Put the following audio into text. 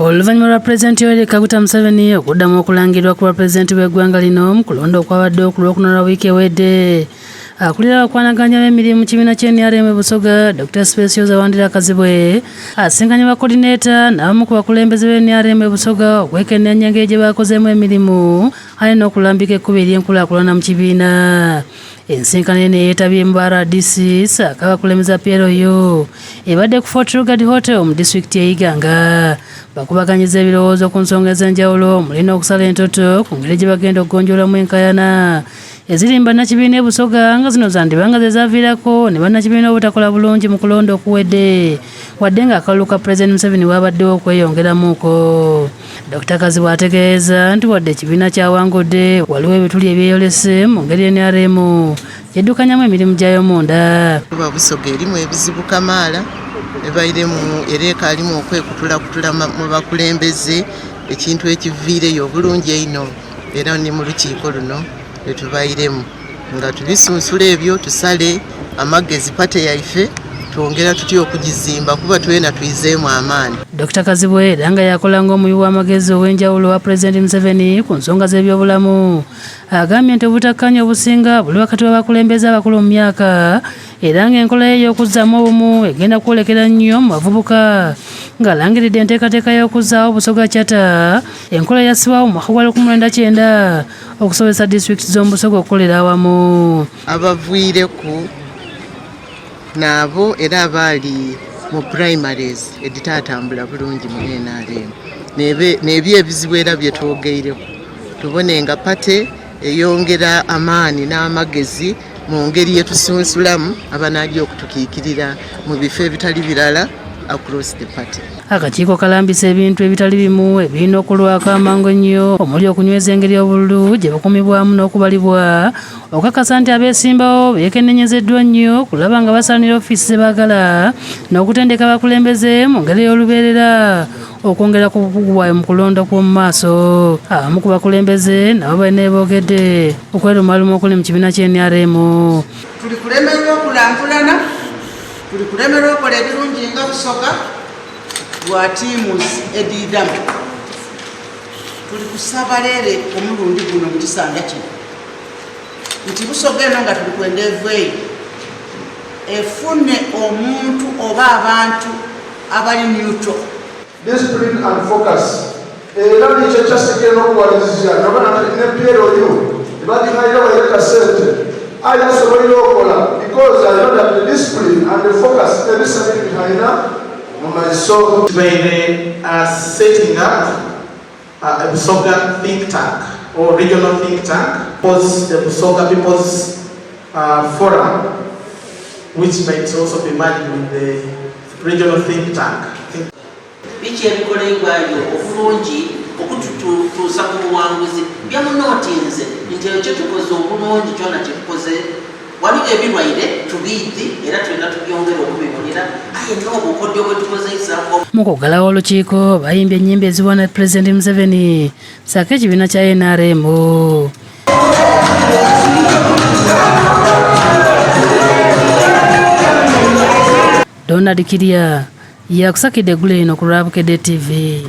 Oluvannyuma lwa Pulezidenti Yoweri Kaguta Museveni okuddamu okulangirwa ku Pulezidenti w'eggwanga lino mu kulonda okwabadde ku Lwokuna lwa wiiki ewedde. Akulira okwanaganya b'emirimu mu kibiina ky'NRM Busoga, Dr. Specioza Wandera Kazibwe asinkanye bakodineeta n'abamu ku bakulembeze b'NRM Busoga okwekenneenya engeri gye baakozeemu emirimu aye n'okulambika ekkubo ery'enkulaakulana mu kibiina. Ensinkano eno yeetabyemu ba RDC ssaako abakulembeza PLO ebadde ku Fort Rugard Hotel mu disitulikiti e Iganga. Bakubaganyiza ebirowoozo ku nsonga ez'enjawulo mulina okusala entoto ku ngeri gye bagenda okugonjoolamu enkayana eziri mu bannakibiina e Busoga nga zino zandibanga ze zaaviirako ne bannakibiina obutakola bulungi mu kulonda okuwedde wadde ng'akalulu ka Pulezidenti Museveni waabaddewo okweyongeramuuko. Dr. Kazibwe ategeeza nti wadde ekibiina kyawangudde waliwo ebituli ebyeyolese mu ngeri NRM gyeddukanyamu emirimu gyayo munda. Busoga erimu ebizibu kamaala ebairemu era ekalimu okwekutulakutula mu bakulembeze ekintu ekiviireyo obulungi eno era ne mu lukiiko luno etubairemu nga tubisunsula ebyo tusale amagezi pate yaife twongera tutya okugizimba kuba twena tuyizeemu amaanyi. Dr. Kazibwe era nga yakola ng'omuwi w'amagezi ow'enjawulo wa Pulezidenti Museveni ku nsonga z'ebyobulamu agambye nti obutakkanya obusinga buli wakati w'abakulembeze abakulu mu myaka era ng'enkola ye y'okuzzaamu obumu egenda kwolekera nnyo mu bavubuka ng'alangiridde enteekateeka y'okuzzaawo Busoga Charter enkola yassibwawo mu mwaka gwa 1990 okusobozesa disitulikiti z'omu Busoga okukolera awamu. Abaviireku n'abo era abaali mu primaries editatambula bulungi mu NRM n'ebyo ebizibu era bye twogeireko tubone nga pate eyongera amaani n'amagezi mu ngeri yetusunsulamu abanajja okutukiikirira mu bifo ebitali birala across the party. Akakiiko kalambisa ebintu ebitali bimu ebirina okulwako amangu ennyo omuli okunyweza engeri obululu gye bukumibwamu n'okubalibwa okakasa nti abeesimbawo beekennenyezeddwa nnyo kulaba nga basaanira ofiisi ze baagala n'okutendeka abakulembeze mu ngeri y'olubeerera okwongera ku bukugu bwayo mu kulonda kw'omu maaso. Abamu ku bakulembeze nabo balina boogedde okwerumaluma okuli mu kibiina ky'NRM. Tuli kulemerwa okulankulana, tuli kulemerwa okukola ebirungi nga Busoga lwa tiimuzi ediidamu. Tuli kusaba leere omulundi guno mu kisanja kino nti Busoga eno nga tuli kwenda evveeyo efune omuntu oba abantu abali neutral. Discipline and focus. Era nicyo kyasigala n'okuwalizizya nabana ne PLO ebagihayira bayireka sente aye asobolera okukola because I know that the discipline and the focus ebisabiri bihayina mu maiso. They are setting up a Busoga think tank or regional think tank, because the Busoga People's Forum, which might also be merged with the regional think tank. Biki ebikoleebwayo obulungi okututuusa ku buwanguzi byamunootinze nti ekyo tukoze obulungi kyona kitukoze waliwo ebirwaire tubiidde era tulina tubyongera okubibonera aye n'obukodyo bwe tukozeisako. Mu kuggalawo olukiiko bayimbye ennyimba eziwaana Pulezidenti Museveni ssaako ekibiina kya NRM. Donald Kiria yakusakidde eggulu lino ku Lwabukedde TV.